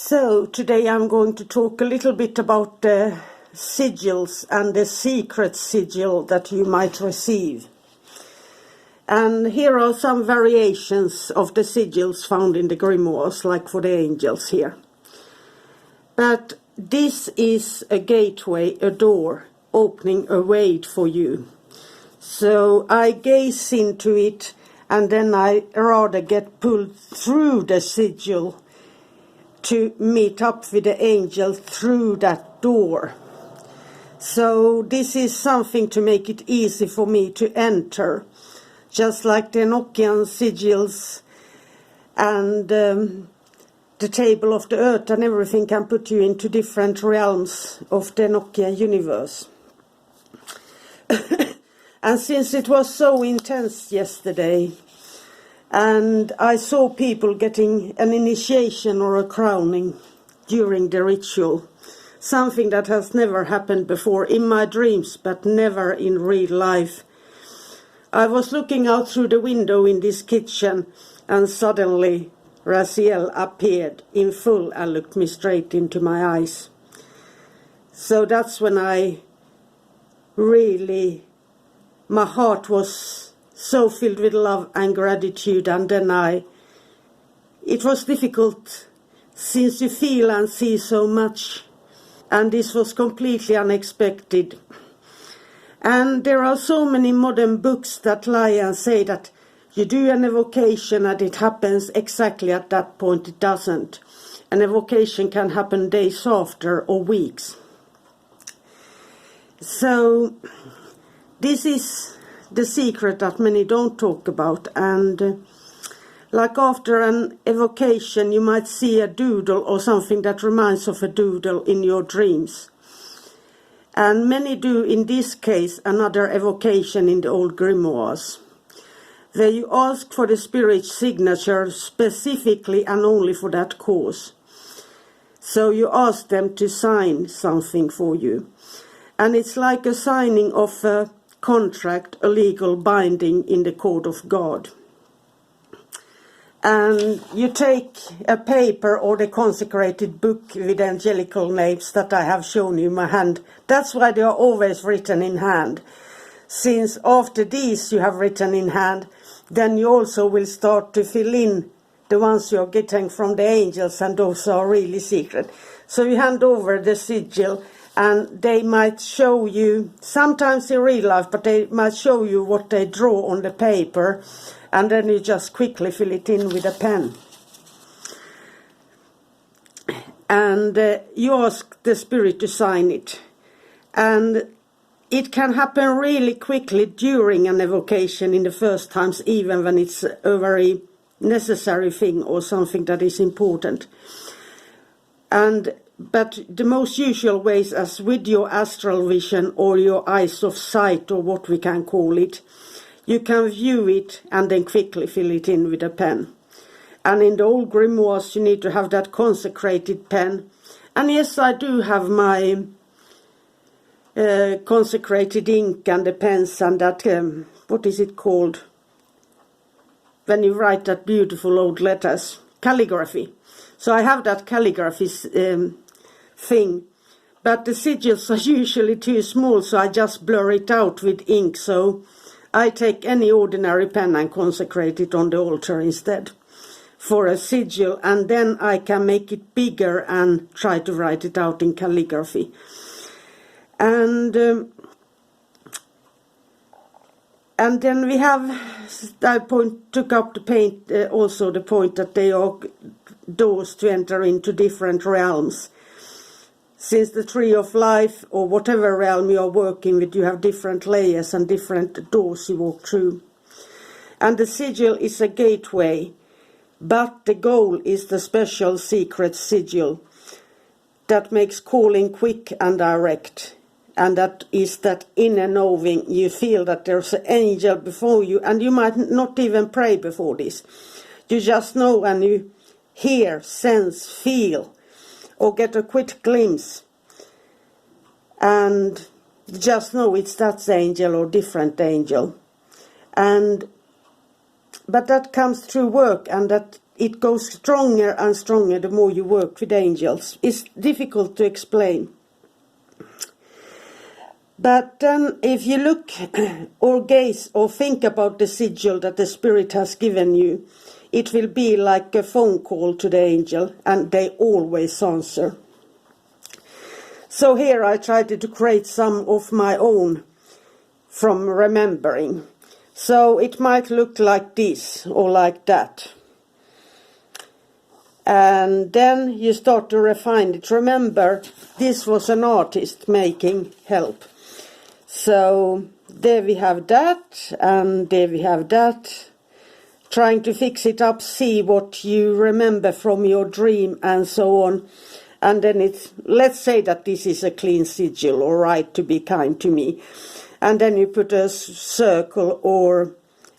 So today I'm going to talk a little bit about the sigils and the secret sigil that you might receive. And here are some variations of the sigils found in the grimoires, like for the angels here. But this is a gateway, a door, opening a way for you. So I gaze into it, and then I rather get pulled through the sigil to meet up with the angel through that door. So this is something to make it easy for me to enter, just like the Enochian sigils and the table of the earth and everything can put you into different realms of the Enochian universe. And since it was so intense yesterday, and I saw people getting an initiation or a crowning during the ritual, something that has never happened before in my dreams, but never in real life. I was looking out through the window in this kitchen, and suddenly Raziel appeared in full and looked me straight into my eyes. So that's when my heart was so filled with love and gratitude, and then it was difficult since you feel and see so much, and this was completely unexpected. And there are so many modern books that lie and say that you do an evocation and it happens exactly at that point. It doesn't. An evocation can happen days after or weeks. So this is the secret that many don't talk about, and like after an evocation you might see a doodle or something that reminds of a doodle in your dreams. And many do in this case another evocation in the old grimoires, where you ask for the spirit's signature specifically and only for that cause. So you ask them to sign something for you, and it's like a signing of a contract, a legal binding in the court of God. And you take a paper or the consecrated book with angelical names that I have shown you in my hand. That's why they are always written in hand. Since after these you have written in hand, then you also will start to fill in the ones you're getting from the angels, and those are really secret. So you hand over the sigil, and they might show you, sometimes in real life, but they might show you what they draw on the paper, and then you just quickly fill it in with a pen. And you ask the spirit to sign it. And it can happen really quickly during an evocation in the first times, even when it's a very necessary thing or something that is important. But the most usual ways, as with your astral vision or your eyes of sight, or what we can call it, you can view it and then quickly fill it in with a pen. And in the old grimoires you need to have that consecrated pen. And yes, I do have my consecrated ink and the pens and that, what is it called, when you write that beautiful old letters, calligraphy. So I have that calligraphy thing, but the sigils are usually too small, so I just blur it out with ink. So I take any ordinary pen and consecrate it on the altar instead for a sigil, and then I can make it bigger and try to write it out in calligraphy. And then we have, took up the paint, also the point that they are doors to enter into different realms. Since the tree of life, or whatever realm you are working with, you have different layers and different doors you walk through. And the sigil is a gateway, but the goal is the special secret sigil that makes calling quick and direct. And that is that inner knowing. You feel that there's an angel before you, and you might not even pray before this. You just know, and you hear, sense, feel, or get a quick glimpse, and just know it's that angel or different angel. But that comes through work, and that it goes stronger and stronger the more you work with angels. It's difficult to explain. But then if you look or gaze or think about the sigil that the Spirit has given you, it will be like a phone call to the angel, and they always answer. So here I tried to create some of my own from remembering. So it might look like this or like that. And then you start to refine it. Remember, this was an artist making help. So there we have that, and there we have that. Trying to fix it up, see what you remember from your dream and so on. And then let's say that this is a clean sigil, all right, to be kind to me. And then you put a circle or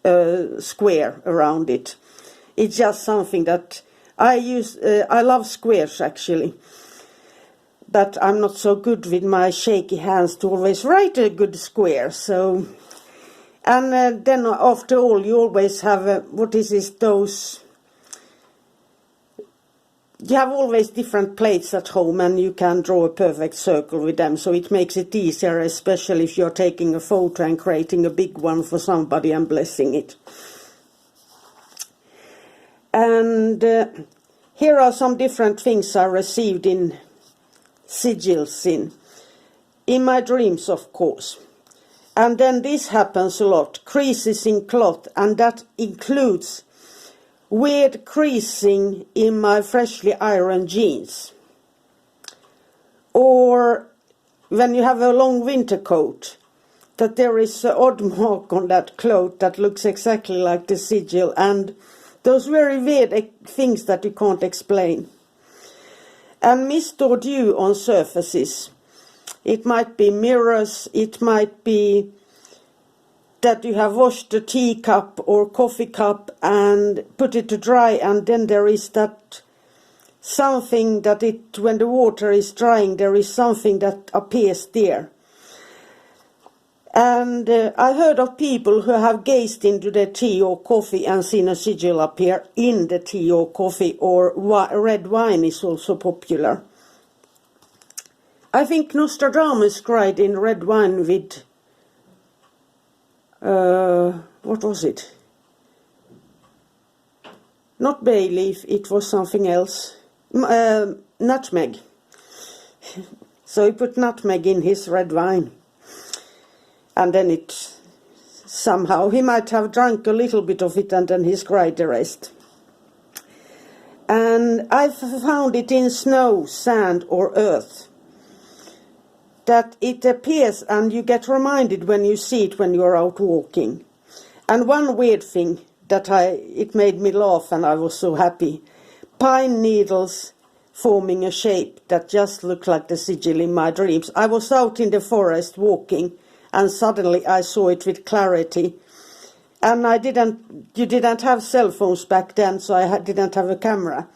a square around it. It's just something that I use. I love squares actually. But I'm not so good with my shaky hands to always write a good square. So, and then after all, you always have, you have always different plates at home, and you can draw a perfect circle with them. So it makes it easier, especially if you're taking a photo and creating a big one for somebody and blessing it. And here are some different things I received in sigils in my dreams, of course. And then this happens a lot, creases in cloth, and that includes weird creasing in my freshly ironed jeans. Or when you have a long winter coat, that there is an odd mark on that cloth that looks exactly like the sigil, and those very weird things that you can't explain. And mist or dew on surfaces. It might be mirrors, it might be that you have washed a teacup or coffee cup and put it to dry, and then there is that something that when the water is drying, there is something that appears there. And I heard of people who have gazed into their tea or coffee and seen a sigil appear in the tea or coffee, or red wine is also popular. I think Nostradamus cried in red wine with, what was it? Not bay leaf, it was something else. Nutmeg. So he put nutmeg in his red wine. And then somehow, he might have drunk a little bit of it and then he cried the rest. And I found it in snow, sand or earth. That it appears and you get reminded when you see it when you're out walking. And one weird thing that it made me laugh and I was so happy. Pine needles forming a shape that just looked like the sigil in my dreams. I was out in the forest walking, and suddenly I saw it with clarity. And you didn't have cell phones back then, so I didn't have a camera.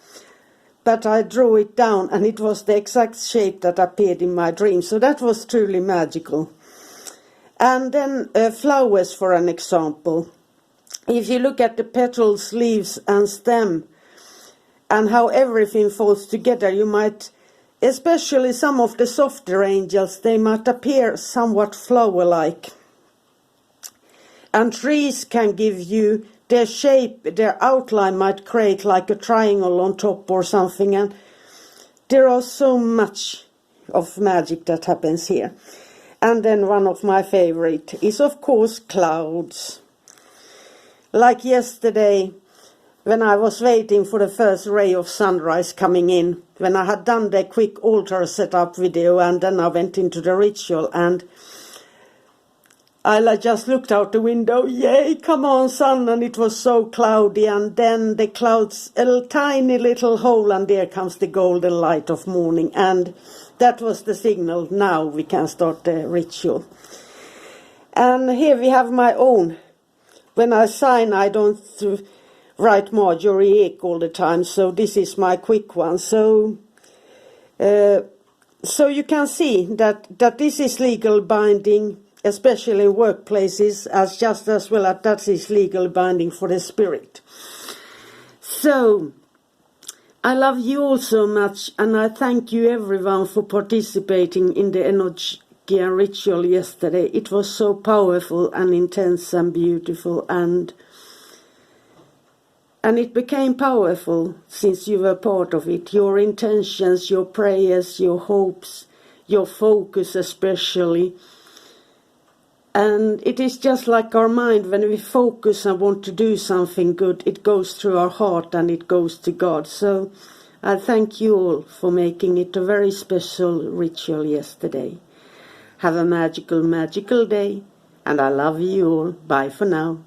But I drew it down, and it was the exact shape that appeared in my dream. So that was truly magical. And then flowers, for an example. If you look at the petals, leaves and stem, and how everything falls together, you might, especially some of the softer angels, they might appear somewhat flower-like. And trees can give you their shape, their outline might create like a triangle on top or something. And there are so much of magic that happens here. And then one of my favorite is, of course, clouds. Like yesterday, when I was waiting for the first ray of sunrise coming in, when I had done the quick altar setup video, and then I went into the ritual, and I just looked out the window, yay, come on sun, and it was so cloudy, and then the clouds, a tiny little hole, and there comes the golden light of morning, and that was the signal, now we can start the ritual. And here we have my own. When I sign, I don't write Marjorie Ek all the time, so this is my quick one. So you can see that this is legal binding, especially in workplaces, as well as that is legal binding for the spirit. So, I love you all so much, and I thank you everyone for participating in the Enochian ritual yesterday. It was so powerful and intense and beautiful, and it became powerful since you were part of it. Your intentions, your prayers, your hopes, your focus especially. And it is just like our mind, when we focus and want to do something good, it goes through our heart and it goes to God. So I thank you all for making it a very special ritual yesterday. Have a magical, magical day, and I love you all. Bye for now.